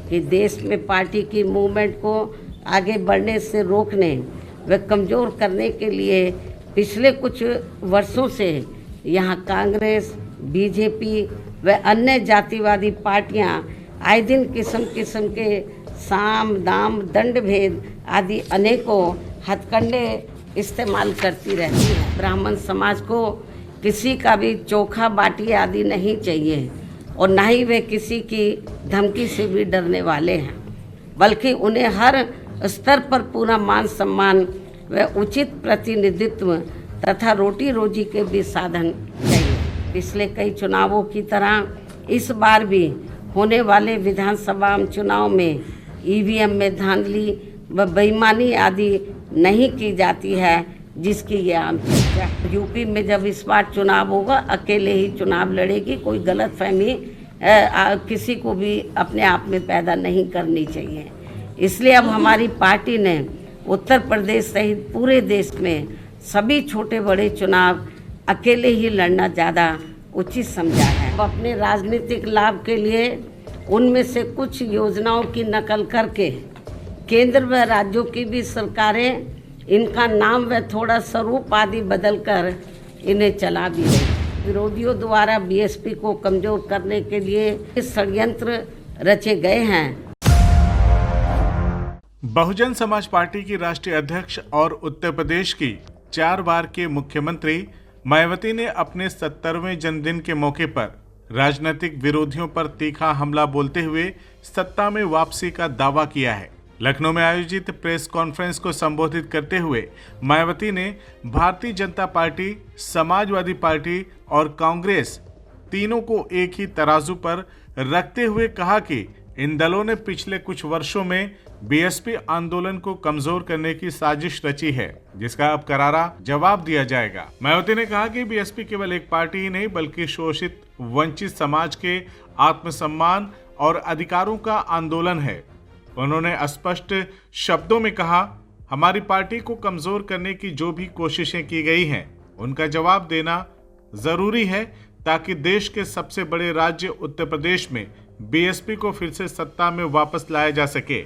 कि देश में पार्टी की मूवमेंट को आगे बढ़ने से रोकने व कमज़ोर करने के लिए पिछले कुछ वर्षों से यहाँ कांग्रेस, बीजेपी व अन्य जातिवादी पार्टियाँ आए दिन किस्म किस्म के साम दाम दंड भेद आदि अनेकों हथकंडे इस्तेमाल करती रहती है। ब्राह्मण समाज को किसी का भी चोखा बाटी आदि नहीं चाहिए और न ही वे किसी की धमकी से भी डरने वाले हैं, बल्कि उन्हें हर स्तर पर पूरा मान सम्मान व उचित प्रतिनिधित्व तथा रोटी रोजी के भी साधन चाहिए। पिछले कई चुनावों की तरह इस बार भी होने वाले विधानसभा चुनाव में ईवीएम में धांधली व बेईमानी आदि नहीं की जाती है, जिसकी ये आम चर्चा है। यूपी में जब इस बार चुनाव होगा अकेले ही चुनाव लड़ेगी, कोई गलतफहमी किसी को भी अपने आप में पैदा नहीं करनी चाहिए। इसलिए अब हमारी पार्टी ने उत्तर प्रदेश सहित पूरे देश में सभी छोटे बड़े चुनाव अकेले ही लड़ना ज़्यादा उचित समझा है। अब अपने राजनीतिक लाभ के लिए उनमें से कुछ योजनाओं की नकल करके केंद्र व राज्यों की भी सरकारें इनका नाम व थोड़ा स्वरूप आदि बदलकर इन्हें चला भी रही। विरोधियों द्वारा बीएसपी को कमजोर करने के लिए षड्यंत्र रचे गए हैं। बहुजन समाज पार्टी की राष्ट्रीय अध्यक्ष और उत्तर प्रदेश की 4 बार के मुख्यमंत्री मायावती ने अपने 70वें जन्मदिन के मौके पर राजनीतिक विरोधियों पर तीखा हमला बोलते हुए सत्ता में वापसी का दावा किया है। लखनऊ में आयोजित प्रेस कॉन्फ्रेंस को संबोधित करते हुए मायावती ने भारतीय जनता पार्टी, समाजवादी पार्टी और कांग्रेस तीनों को एक ही तराजू पर रखते हुए कहा कि इन दलों ने पिछले कुछ वर्षों में बीएसपी आंदोलन को कमजोर करने की साजिश रची है, जिसका अब करारा जवाब दिया जाएगा। मायावती ने कहा कि बीएसपी केवल एक पार्टी ही नहीं बल्कि शोषित वंचित समाज के आत्मसम्मान और अधिकारों का आंदोलन है। उन्होंने स्पष्ट शब्दों में कहा, हमारी पार्टी को कमजोर करने की जो भी कोशिशें की गई हैं उनका जवाब देना जरूरी है ताकि देश के सबसे बड़े राज्य उत्तर प्रदेश में बीएसपी को फिर से सत्ता में वापस लाया जा सके।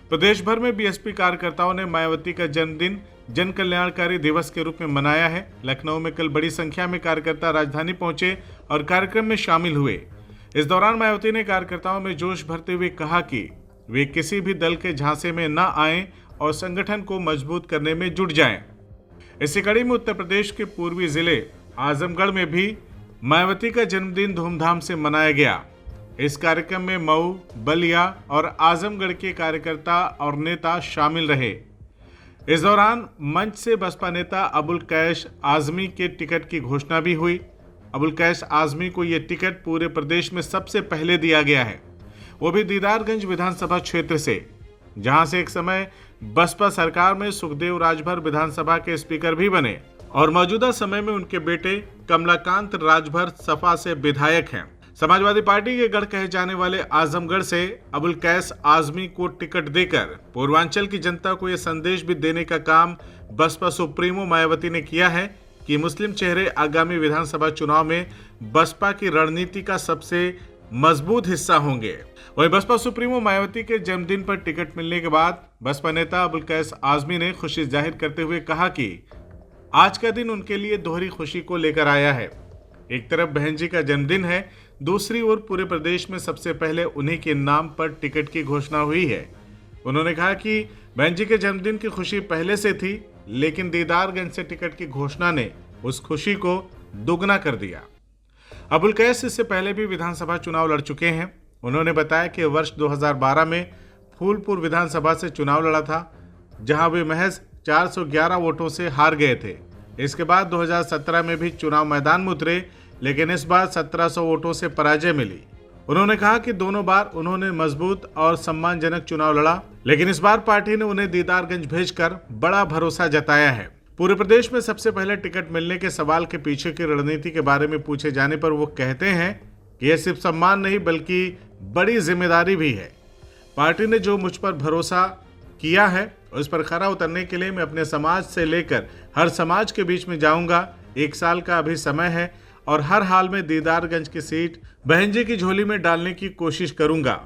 प्रदेश भर में बीएसपी कार्यकर्ताओं ने मायावती का जन्मदिन जन कल्याणकारी दिवस के रूप में मनाया है। लखनऊ में कल बड़ी संख्या में कार्यकर्ता राजधानी पहुंचे और कार्यक्रम में शामिल हुए। इस दौरान मायावती ने कार्यकर्ताओं में जोश भरते हुए कहा कि वे किसी भी दल के झांसे में न आएं और संगठन को मजबूत करने में जुट जाएं। इसी कड़ी में उत्तर प्रदेश के पूर्वी जिले आजमगढ़ में भी मायावती का जन्मदिन धूमधाम से मनाया गया। इस कार्यक्रम में मऊ, बलिया और आजमगढ़ के कार्यकर्ता और नेता शामिल रहे। इस दौरान मंच से बसपा नेता अबुल कैश आजमी के टिकट की घोषणा भी हुई। अबुल कैश आजमी को ये टिकट पूरे प्रदेश में सबसे पहले दिया गया है, वो भी दीदारगंज विधानसभा क्षेत्र से, जहां से एक समय बसपा सरकार में सुखदेव राजभर विधानसभा के स्पीकर भी बने और मौजूदा समय में उनके बेटे कमलाकांत राजभर सपा से विधायक हैं। समाजवादी पार्टी के गढ़ कहे जाने वाले आजमगढ़ से अबुल कैस आजमी को टिकट देकर पूर्वांचल की जनता को यह संदेश भी देने का काम बसपा सुप्रीमो मायावती ने किया है कि मुस्लिम चेहरे आगामी विधानसभा चुनाव में बसपा की रणनीति का सबसे मजबूत हिस्सा होंगे। वहीं बसपा सुप्रीमो मायावती के जन्मदिन पर टिकट मिलने के बाद बसपा नेता अबुल कैस आजमी ने खुशी जाहिर करते हुए कहा कि आज का दिन उनके लिए दोहरी खुशी को लेकर आया है। एक तरफ बहन जी का जन्मदिन है, दूसरी ओर पूरे प्रदेश में सबसे पहले उन्हीं के नाम पर टिकट की घोषणा हुई है। उन्होंने कहा कि बहन जी के जन्मदिन की खुशी पहले से थी, लेकिन दीदारगंज से टिकट की घोषणा ने उस खुशी को दोगुना कर दिया। अबुल कैस इससे पहले भी विधानसभा चुनाव लड़ चुके हैं। उन्होंने बताया कि वर्ष 2012 में फूलपुर विधानसभा से चुनाव लड़ा था, जहां वे महज 411 वोटों से हार गए थे। इसके बाद 2017 में भी चुनाव मैदान में उतरे, लेकिन इस बार 1700 वोटों से पराजय मिली। उन्होंने कहा कि दोनों बार उन्होंने मजबूत और सम्मानजनक चुनाव लड़ा, लेकिन इस बार पार्टी ने उन्हें दीदारगंज भेजकर बड़ा भरोसा जताया है। पूरे प्रदेश में सबसे पहले टिकट मिलने के सवाल के पीछे की रणनीति के बारे में पूछे जाने पर वो कहते हैं कि यह सिर्फ सम्मान नहीं बल्कि बड़ी जिम्मेदारी भी है। पार्टी ने जो मुझ पर भरोसा किया है उस पर खरा उतरने के लिए मैं अपने समाज से लेकर हर समाज के बीच में जाऊंगा। 1 साल का अभी समय है और हर हाल में दीदारगंज की सीट बहन जी की झोली में डालने की कोशिश करूंगा।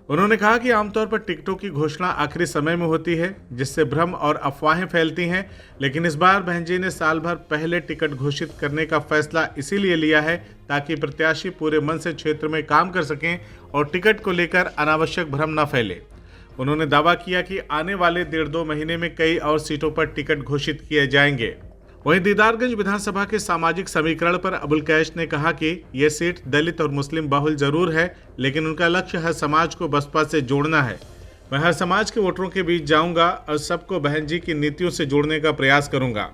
उन्होंने कहा कि आमतौर पर टिकटों की घोषणा आखिरी समय में होती है, जिससे भ्रम और अफवाहें फैलती हैं, लेकिन इस बार बहन जी ने साल भर पहले टिकट घोषित करने का फैसला इसीलिए लिया है ताकि प्रत्याशी पूरे मन से क्षेत्र में काम कर सकें और टिकट को लेकर अनावश्यक भ्रम न फैले। उन्होंने दावा किया कि आने वाले 1.5-2 महीने में कई और सीटों पर टिकट घोषित किए जाएंगे। वहीं दीदारगंज विधानसभा के सामाजिक समीकरण पर अबुल कैश ने कहा कि यह सीट दलित और मुस्लिम बहुल जरूर है, लेकिन उनका लक्ष्य हर समाज को बसपा से जोड़ना है। मैं हर समाज के वोटरों के बीच जाऊंगा और सबको बहन जी की नीतियों से जोड़ने का प्रयास करूंगा।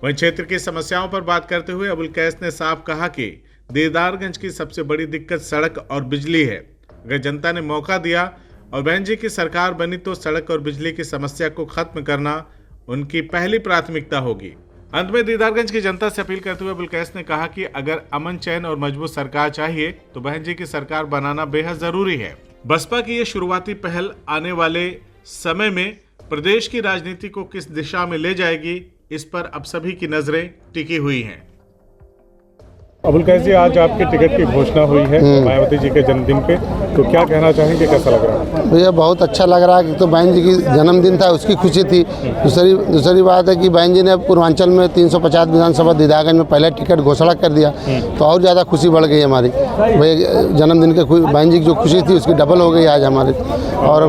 वहीं क्षेत्र की समस्याओं पर बात करते हुए अबुल कैश ने साफ कहा कि दीदारगंज की सबसे बड़ी दिक्कत सड़क और बिजली है। अगर जनता ने मौका दिया और बहन जी की सरकार बनी तो सड़क और बिजली की समस्या को खत्म करना उनकी पहली प्राथमिकता होगी। अंत में दीदारगंज की जनता से अपील करते हुए अबुल कैश ने कहा कि अगर अमन चैन और मजबूत सरकार चाहिए तो बहन जी की सरकार बनाना बेहद जरूरी है। बसपा की ये शुरुआती पहल आने वाले समय में प्रदेश की राजनीति को किस दिशा में ले जाएगी, इस पर अब सभी की नजरें टिकी हुई हैं। अबुल कैश जी, आज आपकी टिकट की घोषणा हुई है मायावती जी के जन्मदिन पे, तो क्या कहना चाहेंगे, कैसा लग रहा है? भैया बहुत अच्छा लग रहा है कि तो बहन जी की जन्मदिन था, उसकी खुशी थी। दूसरी बात है कि बहन जी ने पूर्वांचल में 350 विधानसभा दीदारगंज में पहले टिकट घोषणा कर दिया, तो और ज़्यादा खुशी बढ़ गई हमारी। भैया जन्मदिन के बहन जी की जो खुशी थी उसकी डबल हो गई आज हमारी। और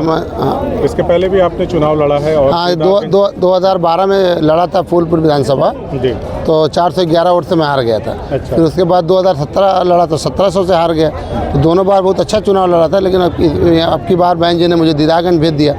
इसके पहले भी आपने चुनाव लड़ा है? और हाँ, 2012 में लड़ा था फूलपुर विधानसभा जी, तो 411 वोट से मैं हार गया था। अच्छा। फिर उसके बाद 2017 लड़ा तो 1700 से हार गया। तो दोनों बार बहुत अच्छा चुनाव लड़ा था, लेकिन अब की बार बहन जी ने मुझे दीदारगंज भेज दिया।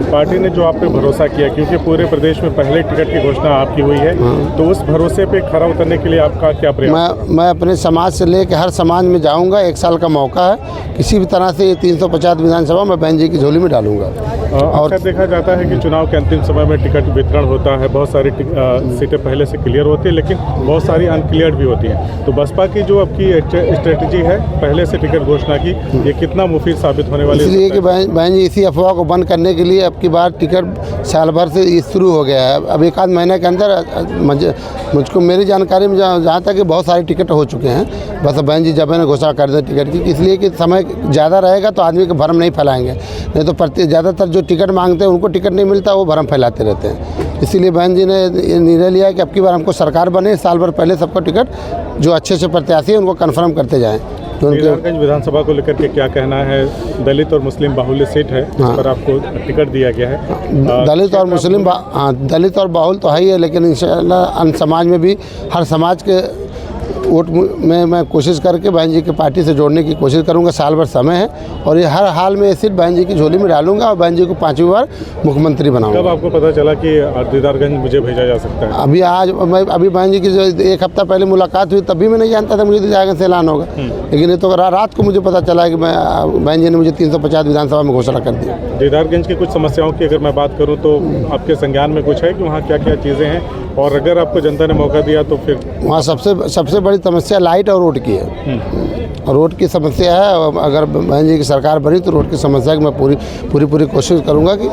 पार्टी ने जो आप पे भरोसा किया, क्योंकि पूरे प्रदेश में पहले टिकट की घोषणा आपकी हुई है, तो उस भरोसे पे खरा उतरने के लिए आपका क्या प्रयास? मैं अपने समाज से लेकर हर समाज में जाऊंगा। 1 साल का मौका है, किसी भी तरह से ये 350 विधानसभा में बहन जी की झोली में डालूंगा। और देखा जाता है कि चुनाव के अंतिम समय में टिकट वितरण होता है, बहुत सारी सीटें पहले से क्लियर होती है, लेकिन बहुत सारी अनक्लियर भी होती हैं। तो बसपा की जो आपकी स्ट्रेटेजी है पहले से टिकट घोषणा की, ये कितना मुफीद साबित होने वाली है? इसलिए कि बहन जी इसी अफवाह को बंद करने के लिए अब की बार टिकट साल भर से शुरू हो गया है। अब 1 आध महीने के अंदर मुझको मेरी जानकारी में जहाँ तक कि बहुत सारे टिकट हो चुके हैं। बस बहन जी जब मैंने घोषणा कर दी टिकट की, इसलिए कि समय ज़्यादा रहेगा तो आदमी को भ्रम नहीं फैलाएंगे। नहीं तो ज़्यादातर जो टिकट मांगते हैं उनको टिकट नहीं मिलता, वो भ्रम फैलाते रहते हैं। इसीलिए बहन जी ने निर्णय लिया कि अब की बार हमको सरकार बने, साल भर पहले सबको टिकट जो अच्छे से प्रत्याशी है उनको कन्फर्म करते जाएँ। तो दीदारगंज विधानसभा को लेकर के क्या कहना है? दलित और मुस्लिम बाहुल्य सीट है, इस पर आपको टिकट दिया गया है। दलित और मुस्लिम दलित और बाहुल तो है ही है, लेकिन इंशाल्लाह अन्य समाज में भी हर समाज के वोट में मैं कोशिश करके बहन जी की पार्टी से जोड़ने की कोशिश करूंगा। साल भर समय है और ये हर हाल में ये सीट बहन जी की झोली में डालूंगा और बहन जी को 5वीं बार मुख्यमंत्री बनाऊंगा। कब आपको पता चला कि दीदारगंज मुझे भेजा जा सकता है? अभी बहन जी की जो 1 हफ्ता पहले मुलाकात हुई, तभी मैं नहीं जानता था मुझे दीदारगंज से ऐलान होगा। लेकिन ये तो रात को मुझे पता चला कि बहन जी ने मुझे 350 विधानसभा में घोषणा कर दी। दीदारगंज की कुछ समस्याओं की अगर मैं बात करूँ तो आपके संज्ञान में कुछ है कि वहाँ क्या क्या चीज़ें हैं, और अगर आपको जनता ने मौका दिया तो फिर? वहाँ सबसे बड़ी समस्या लाइट और रोड की है। रोड की समस्या है। अगर बहन जी की सरकार बनी तो रोड की समस्या की मैं पूरी कोशिश करूंगा कि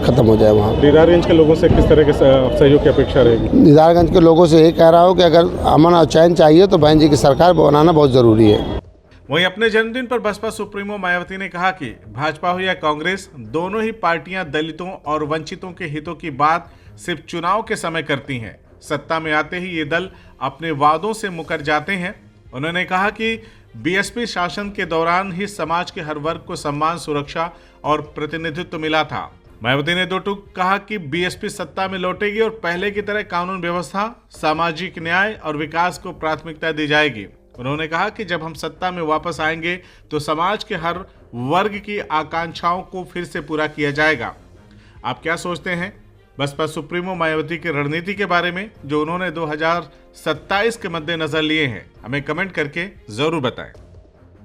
खत्म हो जाए। वहाँ दीदारगंज के लोगों से किस तरह के सहयोग की अपेक्षा रहेगी? दीदारगंज के लोगों से यही कह रहा हूँ कि अगर अमन और चैन चाहिए तो बहन जी की सरकार बनाना बहुत ज़रूरी है। वहीं अपने जन्मदिन पर बसपा सुप्रीमो मायावती ने कहा कि भाजपा हो या कांग्रेस, दोनों ही पार्टियां दलितों और वंचितों के हितों की बात सिर्फ चुनाव के समय करती हैं। सत्ता में आते ही ये दल अपने वादों से मुकर जाते हैं। उन्होंने कहा कि बीएसपी शासन के दौरान ही समाज के हर वर्ग को सम्मान, सुरक्षा और प्रतिनिधित्व मिला था। मायावती ने 2 टूक कहा कि बीएसपी सत्ता में लौटेगी और पहले की तरह कानून व्यवस्था, सामाजिक न्याय और विकास को प्राथमिकता दी जाएगी। उन्होंने कहा कि जब हम सत्ता में वापस आएंगे तो समाज के हर वर्ग की आकांक्षाओं को फिर से पूरा किया जाएगा। आप क्या सोचते हैं बसपा सुप्रीमो मायावती की रणनीति के बारे में, जो उन्होंने 2027 के मद्देनजर लिए हैं? हमें कमेंट करके जरूर बताएं।